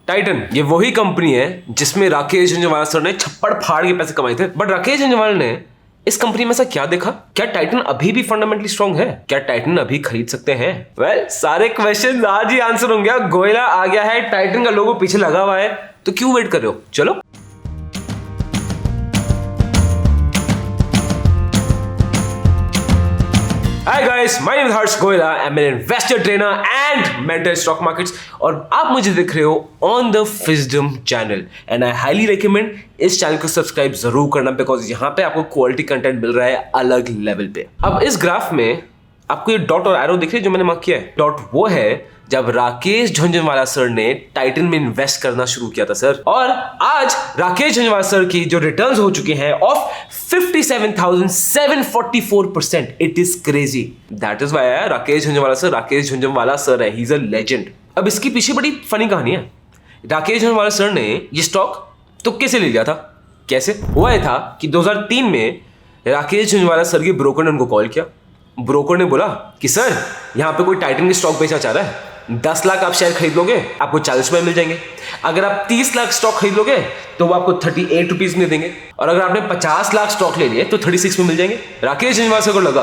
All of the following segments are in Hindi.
टाइटन ये वही कंपनी है जिसमें राकेश झुंझुनवाला सर ने छप्पड़ फाड़ के पैसे कमाए थे। बट राकेश झुंझुनवाला ने इस कंपनी में ऐसा क्या देखा? क्या टाइटन अभी भी फंडामेंटली स्ट्रांग है? क्या टाइटन अभी खरीद सकते हैं? वेल, सारे क्वेश्चन आज ही आंसर होंगे। गोयला आ गया है, टाइटन का लोगो पीछे लगा हुआ है, तो क्यों वेट कर रहे हो? चलो। Hi guys, my name is Harsh Goyla. I'm an investor trainer and mentor in stock markets और आप मुझे देख रहे हो on the Fisdom channel and I highly recommend इस चैनल को सब्सक्राइब जरूर करना बिकॉज यहाँ पे आपको क्वालिटी कंटेंट मिल रहा है अलग लेवल पे। अब इस ग्राफ में आपको ये डॉट और एरो दिख रही है जो मैंने मार्क किया है। डॉट वो है जब राकेश झुंझुनवाला सर ने टाइटन में इन्वेस्ट करना शुरू किया था सर, और आज राकेश झुंझुनवाला सर की जो रिटर्न्स हो चुके हैं of 57,744%, it is crazy. That is why Rakesh Jhunjhunwala sir है, ही इज अ लेजेंड। अब इसकी पीछे बड़ी फनी कहानी है। राकेश झुंझुनवाला सर ने ये स्टॉक तुक्के से ले लिया था। कैसे हुआ? ये था कि 2003 में राकेश झुंझुनवाला सर के ब्रोकर ने उनको कॉल किया। ब्रोकर ने बोला कि सर यहाँ पे कोई टाइटन की स्टॉक बेचना चाह रहा है, 10 लाख आप शेयर खरीद लोगे, आपको 40 रुपए मिल जाएंगे। अगर आप 30 लाख स्टॉक खरीद लोगे तो वो आपको 38 रुपीज में देंगे, और अगर आपने 50 लाख स्टॉक ले लिए तो 36 में मिल जाएंगे। राकेश झुंझुनवाला को लगा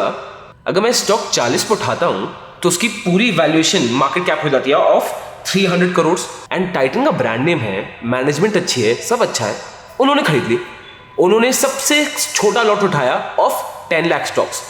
अगर मैं स्टॉक 40 पे उठाता हूं तो उसकी पूरी वैल्यूएशन मार्केट कैप हो जाती है ऑफ 300 करोड़। एंड टाइटन का ब्रांड नेम है, मैनेजमेंट अच्छी है, सब अच्छा है। उन्होंने खरीद ली। उन्होंने सबसे छोटा लॉट उठाया ऑफ 10 लाख स्टॉक्स,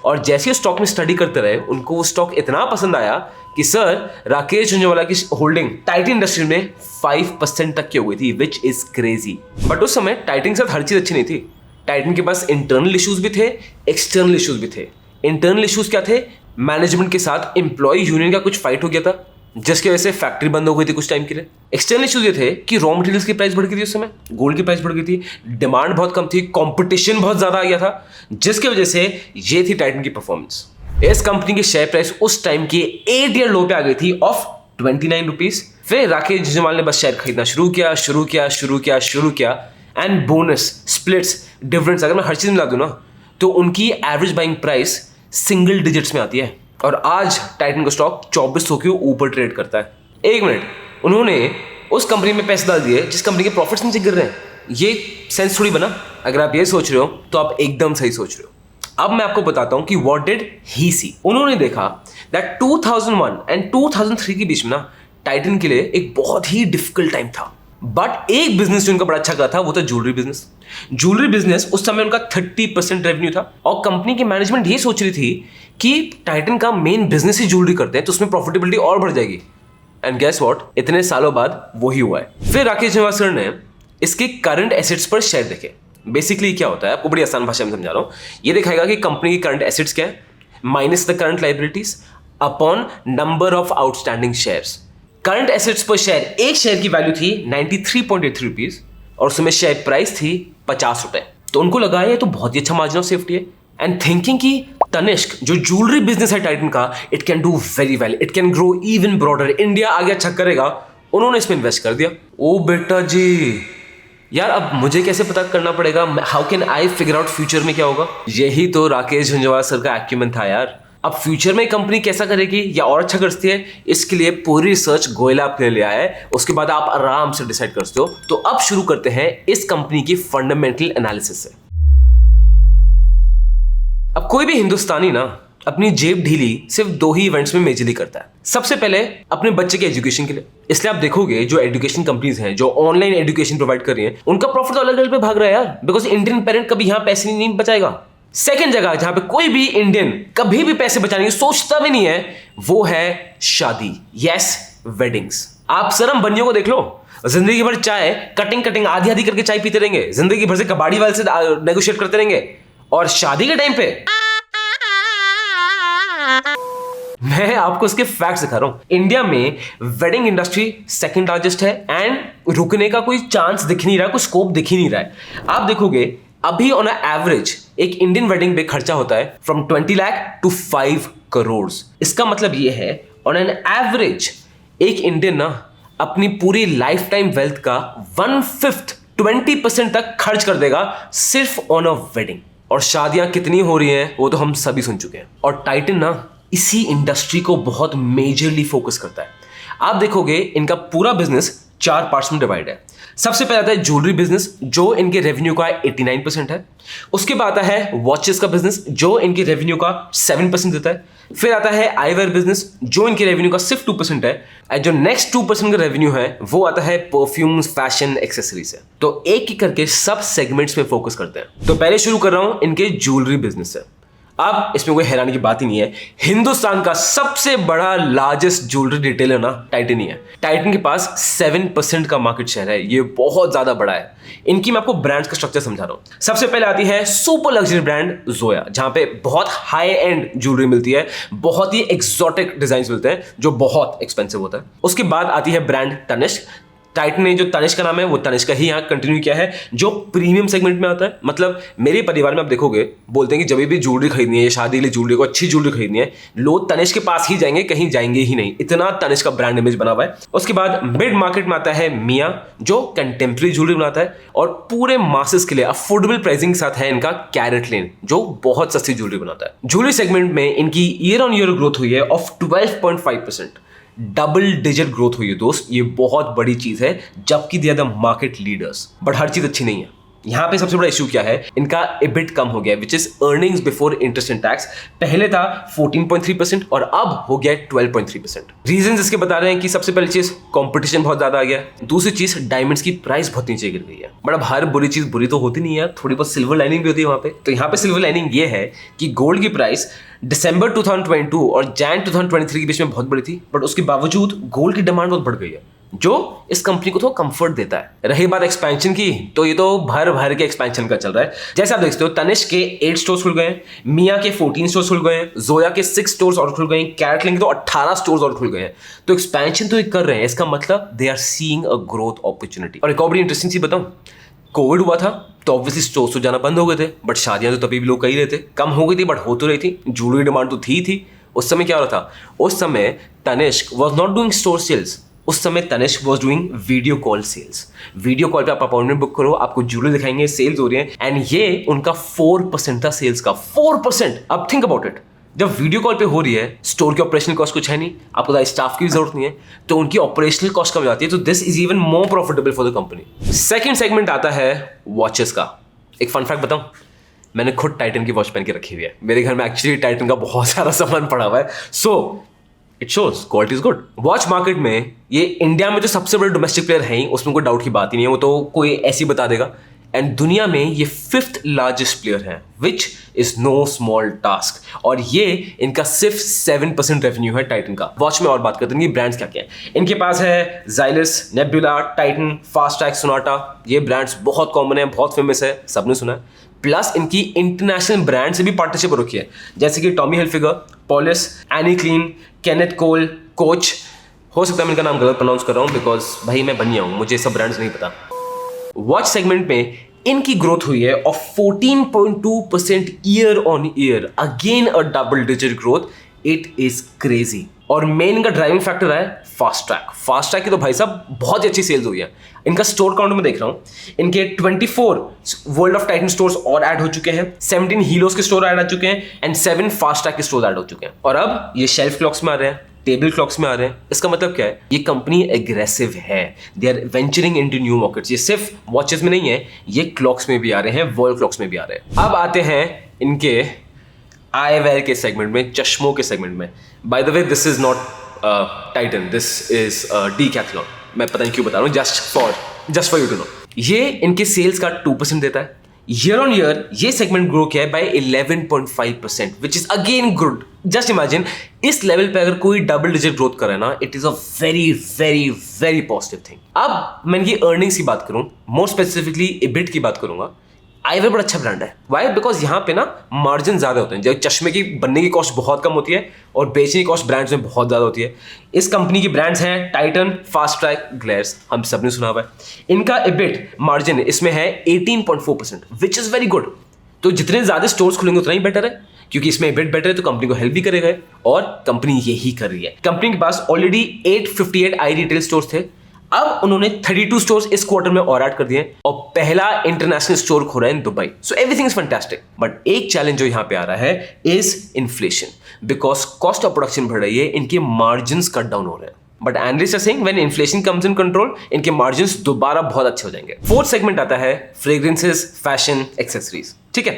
और जैसे ही स्टॉक में स्टडी करते रहे उनको वो स्टॉक इतना पसंद आया कि सर राकेश झुंझुनवाला की होल्डिंग टाइटन इंडस्ट्री में 5% तक की हो गई थी, विच इज क्रेजी। बट उस समय टाइटन के साथ हर चीज अच्छी नहीं थी। टाइटन के पास इंटरनल इश्यूज भी थे, एक्सटर्नल इश्यूज भी थे। इंटरनल इश्यूज क्या थे? मैनेजमेंट के साथ एम्प्लॉय यूनियन का कुछ फाइट हो गया था जिसकी वजह से फैक्ट्री बंद हो गई थी कुछ टाइम के लिए। एक्सटर्नल इश्यूज ये थे कि रॉ मटेरियल्स की प्राइस बढ़ गई थी, उस समय गोल्ड की प्राइस बढ़ गई थी, डिमांड बहुत कम थी, कंपटीशन बहुत ज्यादा आ गया था, जिसकी वजह से ये थी टाइटन की परफॉर्मेंस। इस कंपनी की शेयर प्राइस उस टाइम की 8 ईयर लो पे आ गई थी ऑफ 29 रुपीज। फिर राकेश झुंझुनवाला ने बस शेयर खरीदना शुरू किया एंड बोनस, स्प्लिट्स, डिविडेंड्स, अगर मैं हर चीज मिला दूं ना तो उनकी average buying price single digits में आती है। और आज टाइटन का स्टॉक 2400 के ऊपर ट्रेड करता है। एक मिनट, उन्होंने उस कंपनी में पैसे डाल दिए जिस कंपनी के प्रॉफिट्स नीचे गिर रहे हैं। ये सेंस थोड़ी बना? अगर आप ये सोच रहे हो तो आप एकदम सही सोच रहे हो। अब मैं आपको बताता हूं कि व्हाट डिड ही सी। उन्होंने देखा दैट 2001 एंड 2003 के बीच में ना टाइटन के लिए एक बहुत ही डिफिकल्ट टाइम था। बट एक बिजनेस जो उनका बड़ा अच्छा था वो था ज्वेलरी बिजनेस। ज्वेलरी बिजनेस उस समय उनका 30% रेवेन्यू था, और कंपनी की मैनेजमेंट ये सोच रही थी कि टाइटन का मेन बिजनेस ही ज्वेलरी करते हैं तो उसमें प्रॉफिटेबिलिटी और बढ़ जाएगी। एंड गेस व्हाट, इतने सालों बाद वही हुआ है। फिर राकेश झुंझुनवाला सर ने इसके करंट एसेट्स पर शेयर देखे। बेसिकली क्या होता है, आपको बड़ी आसान भाषा में समझा रहा हूं। ये दिखाएगा कि कंपनी की करंट एसेट्स क्या है minus the current liabilities upon number of outstanding shares. Current assets पर शेयर, एक शेयर की वैल्यू थी 93.83 रुपीज और उसमें शेयर प्राइस थी 50 रुपए। तो उनको लगा ये तो बहुत ही अच्छा मार्जिन ऑफ सेफ्टी है। एंड थिंकिंग की तनिष्क जो ज्वेलरी बिजनेस है टाइटन का, it can do very well, it can grow even broader, India आगे अच्छा करेगा, उन्होंने इसमें इन्वेस्ट कर दिया। ओ बेटा जी, यार अब मुझे कैसे पता करना पड़ेगा? How can I figure out future में क्या होगा? यही तो राकेश झुंझुनवाला सर का एक्यूमेंट था यार। अब फ्यूचर में कंपनी कैसा करेगी या और अच्छा कर सकती है, इसके लिए पूरी रिसर्च गोयला आपके लिए लिया है। उसके बाद आप आराम से डिसाइड कर सकते हो। तो अब शुरू करते हैं इस कंपनी की फंडामेंटल एनालिसिस से। अब कोई भी हिंदुस्तानी ना अपनी जेब ढीली सिर्फ 2 ही इवेंट्स में मेजरली करता है। सबसे पहले अपने बच्चे के एजुकेशन के लिए। इसलिए आप देखोगे जो एजुकेशन कंपनीज हैं जो ऑनलाइन एजुकेशन प्रोवाइड कर रही हैं, उनका प्रॉफिट तो अलग लेवल पे भाग रहा है यार, बिकॉज इंडियन पेरेंट कभी यहाँ पैसे नहीं बचाएगा। सेकंड जगह जहां पे कोई भी इंडियन कभी भी पैसे बचाने की सोचता भी नहीं है, वो है शादी। Yes, weddings. आप सरम बनियों को देख लो, जिंदगी भर चाय कटिंग आधी आधी करके चाय पीते रहेंगे, जिंदगी भर से कबाड़ी वाले से नेगोशिएट करते रहेंगे, और शादी के टाइम पे मैं आपको उसके फैक्ट्स दिखा रहा हूं। इंडिया में वेडिंग इंडस्ट्री सेकंड लार्जेस्ट है एंड रुकने का कोई चांस दिख नहीं रहा, कोई स्कोप दिख ही नहीं रहा है। आप देखोगे अभी ऑन एवरेज एक इंडियन वेडिंग पे खर्चा होता है फ्रॉम 20 लाख टू 5 करोड़। इसका मतलब ये है ऑन एन एवरेज एक इंडियन ना अपनी पूरी लाइफ टाइम वेल्थ का 1/5 20% तक खर्च कर देगा सिर्फ ऑन अ वेडिंग। और शादियां कितनी हो रही हैं वो तो हम सभी सुन चुके हैं। और टाइटन ना इसी इंडस्ट्री को बहुत मेजरली फोकस करता है। आप देखोगे इनका पूरा बिजनेस 4 पार्ट्स में डिवाइड है। सबसे पहले आता है ज्वेलरी बिजनेस, जो इनके रेवेन्यू का 89% है। उसके बाद आता है वॉचेस का बिजनेस, जो इनके रेवेन्यू का 7% देता है। फिर आता है आईवेयर बिजनेस, जो इनके रेवेन्यू का सिर्फ 2% है। एंड जो नेक्स्ट 2% का रेवेन्यू है वो आता है परफ्यूम्स, फैशन, एक्सेसरीज से। तो एक एक करके सब सेगमेंट्स में फोकस करते हैं। तो पहले शुरू कर रहा हूं इनके ज्वेलरी बिजनेस से। अब इसमें कोई हैरानी की बात ही नहीं है, हिंदुस्तान का सबसे बड़ा लार्जेस्ट ज्वेलरी रिटेलर ना टाइटन ही है। टाइटन के पास 7% का मार्केट शेयर है, ये बहुत ज्यादा बड़ा है। इनकी मैं आपको ब्रांड्स का स्ट्रक्चर समझा रहा हूं। सबसे पहले आती है सुपर लग्जरी ब्रांड जोया, जहां पे बहुत हाई एंड ज्वेलरी मिलती है, बहुत ही एक्सोटिक डिजाइन मिलते हैं जो बहुत एक्सपेंसिव होता है। उसके बाद आती है ब्रांड तनिष्क। टाइटन ने जो तनिष्क का नाम है वो तनिष्क का ही यहाँ कंटिन्यू किया है, जो प्रीमियम सेगमेंट में आता है। मतलब मेरे परिवार में आप देखोगे, बोलते हैं कि जब भी ज्वेलरी खरीदनी है, शादी के लिए ज्वेलरी को अच्छी ज्वेलरी खरीदनी है, लोग तनिष्क के पास ही जाएंगे, कहीं जाएंगे ही नहीं, इतना तनिष्क का ब्रांड इमेज बना हुआ है। उसके बाद मिड मार्केट में आता है मिया, जो कंटेम्प्रेरी ज्वेलरी बनाता है, और पूरे मासेस के लिए अफोर्डेबल प्राइसिंग के साथ है इनका कैरेट लेन, जो बहुत सस्ती ज्वेलरी बनाता है। ज्वेलरी सेगमेंट में इनकी ईयर ऑन ईयर ग्रोथ हुई है ऑफ 12.5%। डबल डिजिट ग्रोथ हुई है दोस्त, ये बहुत बड़ी चीज है, जबकि they are the market leaders. But हर चीज अच्छी नहीं है। यहां पे सबसे बड़ा इशू क्या है, इनका EBIT कम हो गया, which is earnings before interest and tax. पहले था 14.3% और अब हो गया 12.3%। रीजन इसके बता रहे हैं कि सबसे पहली चीज कंपटीशन बहुत ज्यादा आ गया, दूसरी चीज डायमंड्स की प्राइस बहुत नीचे गिर गई है। बट अब हर बुरी चीज बुरी तो होती नहीं है, थोड़ी बहुत सिल्वर लाइनिंग भी होती है वहां पे। तो यहाँ पे सिल्वर लाइनिंग ये है कि गोल्ड की प्राइस दिसंबर 2022 और जैन 2023 के बीच में बहुत बड़ी थी, बट उसके बावजूद गोल्ड की डिमांड बहुत बढ़ गई है, जो इस कंपनी को थोड़ा कंफर्ट देता है। रही बात एक्सपेंशन की, तो ये तो भर भर के एक्सपेंशन का चल रहा है। जैसे आप देखते हो, तनिष्क के 8 स्टोर्स खुल गए हैं, मिया के 14 स्टोर्स खुल गए हैं, जोया के 6 स्टोर्स और खुल गए हैं, कैरेट लेन के तो 18 स्टोर्स और खुल गए हैं। तो एक्सपेंशन तो ये कर रहे हैं, इसका मतलब they are seeing a growth opportunity. और एक और बड़ी इंटरेस्टिंग चीज बताऊं, कोविड हुआ था तो ऑब्वियसली स्टोर्स तो जाना बंद हो गए थे, बट शादियां तो तभी भी लोग कर ही रहे थे। कम हो गई थी बट हो तो रही थी, ज्वेलरी डिमांड तो थी। उस समय क्या हो रहा था, उस समय Tanishq was not doing store sales, उस समय Tanishq was doing video call sales. Video call पे आप अपॉइंटमेंट बुक करो, आपको ज्वेलरी दिखाएंगे, सेल्स हो रही है, एंड ये उनका 4% था सेल्स का, 4%। अब थिंक अबाउट इट, जब वीडियो कॉल पे हो रही है, स्टोर की ऑपरेशनल कॉस्ट कुछ है नहीं, आपको ज़्यादा स्टाफ की भी जरूरत नहीं है, तो उनकी ऑपरेशनल कॉस्ट कम हो जाती है। तो this is even more profitable for the company. Second segment आता है वॉचेस का। एक फन फैक्ट बताऊं, मैंने खुद टाइटन की वॉच पहन के रखी हुई है। मेरे घर में एक्चुअली टाइटन का बहुत सारा सामान पड़ा हुआ है, so it shows quality is good. Watch market में ये इंडिया में जो सबसे बड़े डोमेस्टिक प्लेयर हैं, उसमें कोई डाउट की बात ही नहीं है, वो तो कोई ऐसी बता देगा। एंड दुनिया में ये 5th लार्जेस्ट प्लेयर है, which is know small task. और ये इनका सिर्फ 7% रेवेन्यू है टाइटन का। वॉच में और बात करते हैं, ये ब्रांड्स क्या क्या है। इनके पास है जाइलस, नेबुला, टाइटन, फास्ट्रैक, सोनाटा। ये ब्रांड्स बहुत कॉमन है, बहुत फेमस है, सबने सुना है। प्लस इनकी इंटरनेशनल ब्रांड से भी पार्टनरशिप हो रखी है, जैसे कि Tommy Hilfiger, Police, Anne Klein, Kenneth Cole, Coach. हो सकता है मैं इनका नाम गलत प्रोनाउंस कर रहा हूँ, बिकॉज भाई मैं बनिया हूँ, मुझे सब ब्रांड्स नहीं पता। वॉच सेगमेंट में इनकी ग्रोथ हुई है of 14.2% year on year, again a double digit growth. It is crazy. और मेन इनका ड्राइविंग फैक्टर है फास्ट्रैक की तो भाई साहब बहुत ही अच्छी सेल्स हुई है। इनका स्टोर काउंट में देख रहा हूं, इनके 24 वर्ल्ड ऑफ टाइटन स्टोर्स और ऐड हो चुके हैं, 17 हीलोस के स्टोर ऐड आ चुके हैं, एंड 7 फास्ट्रैक के स्टोर ऐड हो चुके हैं। और अब ये शेल्फ क्लॉक्स में आ रहे हैं, टेबल क्लॉक्स में आ रहे हैं। इसका मतलब क्या है, ये कंपनी एग्रेसिव है, they are venturing into new markets. ये सिर्फ वॉचेस में नहीं है, ये क्लॉक्स में भी आ रहे हैं, वॉल क्लॉक्स में भी आ रहे हैं। अब आते हैं इनके आईवेयर के सेगमेंट में, चश्मों के सेगमेंट में। By the way this is not Titan, this is Decathlon. मैं पता नहीं क्यों बता रहा हूँ, just for you to know. ये इनके सेल्स का 2% देता है। ईयर ऑन ईयर ये सेगमेंट ग्रो किया है by 11.5%, which is again good. Just imagine, इस लेवल पे अगर कोई डबल डिजिट ग्रोथ करे ना, it is a very very very positive thing. अब मैं इनकी अर्निंग्स की बात करूं, मोर स्पेसिफिकली EBIT की बात करूंगा। आईवेयर बड़ा अच्छा ब्रांड है। वाई? बिकॉज यहाँ पे ना मार्जिन ज्यादा होते हैं। जब चश्मे की बनने की कॉस्ट बहुत कम होती है और बेचने की कॉस्ट ब्रांड्स में बहुत ज्यादा होती है। इस कंपनी की ब्रांड्स हैं टाइटन, फास्ट्रैक, ग्लेयर्स, हम सबने सुना हुआ है। इनका EBIT मार्जिन इसमें है 18.4%, विच इज वेरी गुड। तो जितने ज्यादा स्टोर्स खुलेंगे उतना ही बेटर है, क्योंकि इसमें EBIT बेटर है तो कंपनी को हेल्प भी करेगा, और कंपनी यही कर रही है। कंपनी के पास ऑलरेडी 858 आई रिटेल स्टोर्स थे, अब उन्होंने 32 स्टोर्स इस क्वार्टर में और ऐड कर दिए, और पहला इंटरनेशनल स्टोर खोला है in Dubai. So everything is fantastic. But एक चैलेंज जो यहां पे आ रहा है is inflation, because cost of production बढ़ रही है, इनके मार्जिन्स कट डाउन हो रहे हैं। But analyst are saying when inflation comes in control इनके मार्जिन्स दोबारा बहुत अच्छे हो जाएंगे। फोर्थ सेगमेंट आता है फ्रेग्रेंसेस, फैशन, एक्सेसरीज। ठीक है,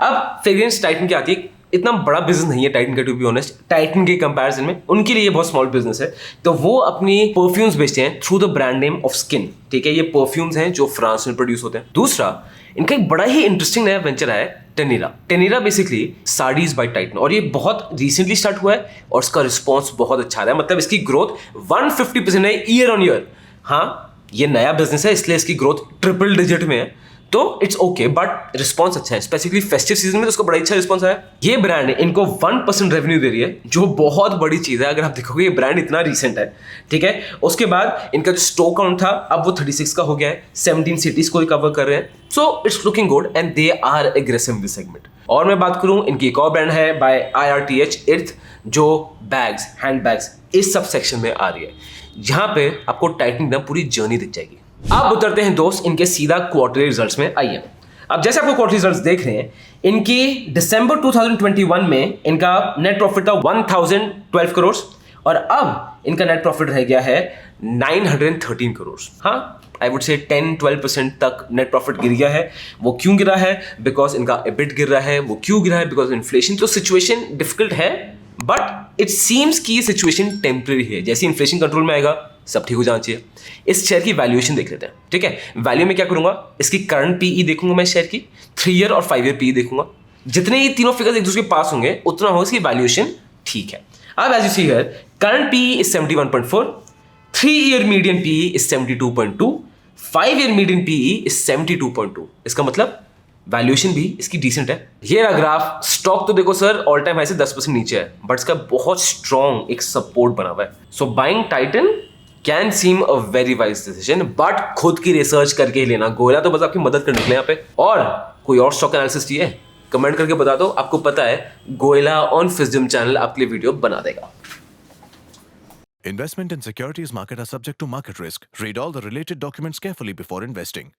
अब फ्रेग्रेंस टाइटन की आती है, इतना बड़ा बिजनेस नहीं है टाइटन का, टू बी ऑनेस्ट। टाइटन के कंपैरिजन में उनके लिए ये बहुत स्मॉल बिजनेस है। तो वो अपनी परफ्यूम्स बेचते हैं through the brand name of skin. ठीक है, ये परफ्यूम्स हैं जो फ्रांस में प्रोड्यूस होते हैं। दूसरा, इनका एक बड़ा ही इंटरेस्टिंग नया वेंचर है टेनीरा। टेनीरा बेसिकली साड़ीज बाय टाइटन, और ये बहुत रिसेंटली स्टार्ट हुआ है और इसका रिस्पॉन्स बहुत अच्छा रहा है। मतलब इसकी ग्रोथ 150% है ईयर ऑन ईयर। हाँ, ये नया बिजनेस है इसलिए इसकी ग्रोथ ट्रिपल डिजिट में है, तो इट्स ओके, बट रिस्पॉन्स अच्छा है। स्पेसिफिकली फेस्टिव सीजन में तो उसका बड़ा अच्छा रिस्पॉन्स आया। ये ब्रांड इनको 1% रेवेन्यू दे रही है, जो बहुत बड़ी चीज है। अगर आप देखोगे ये ब्रांड इतना रिसेंट है। ठीक है, उसके बाद इनका जो स्टोर काउंट था अब वो 36 का हो गया है, 17 सिटीज को कवर कर रहे हैं। So it's looking good and they are aggressive in this segment. और मैं बात करूं, इनकी एक और ब्रांड है बाय IRTH इर्थ, जो बैग्स, हैंड बैग्स इस सब सेक्शन में आ रही है, जहां पे आपको टाइटन की पूरी जर्नी दिख जाएगी। अब उतरते हैं दोस्त इनके सीधा क्वार्टरली रिजल्ट्स में। आइए, अब जैसे आपको क्वार्टरली रिजल्ट्स देख रहे हैं, इनके दिसंबर 2021 में इनका नेट प्रॉफिट था 1012 करोड़ और अब इनका नेट प्रॉफिट रह गया है 913 करोड़। हाँ, आई वुड से 10-12% तक नेट प्रॉफिट गिर गया है। वो क्यों गिरा है? बिकॉज इनका एबिट गिर रहा है। वो क्यों गिरा है? Because inflation. तो सिचुएशन डिफिकल्ट है, बट इट सीम्स कि ये सिचुएशन टेम्पररी है। जैसे इन्फ्लेशन कंट्रोल में आएगा सब ठीक हो जाना चाहिए। इस शेयर की वैल्यूएशन देख लेते हैं। ठीक है, वैल्यू में क्या करूंगा, इसकी करंट पीई देखूंगा मैं शेयर की, 3 ईयर और 5 ईयर पीई देखूंगा। जितने ये तीनों फिगर्स एक दूसरे के पास होंगे उतना होगा इसकी वैल्यूएशन ठीक है। अब as you see here, current PE is 71.4, 3 year median PE is 72.2, 5 year median PE is 72.2। इसका मतलब वैल्यूएशन भी इसकी डिसेंट है। ये रहा ग्राफ। स्टॉक तो देखो सर ऑल टाइम हाई से 10% नीचे है, बट इसका बहुत स्ट्रॉन्ग एक सपोर्ट बना हुआ है। So buying Titan can seem a very wise decision, but खुद की रिसर्च करके ही लेना। गोयला तो बस आपकी मदद करने के लिए यहाँ पे। और कोई और स्टॉक एनालिसिस चाहिए कमेंट करके बता दो। आपको पता है गोयला ऑन फिजम चैनल आपके लिए वीडियो बना देगा। Investment in securities market are subject to market risk. Read all the related documents carefully before investing.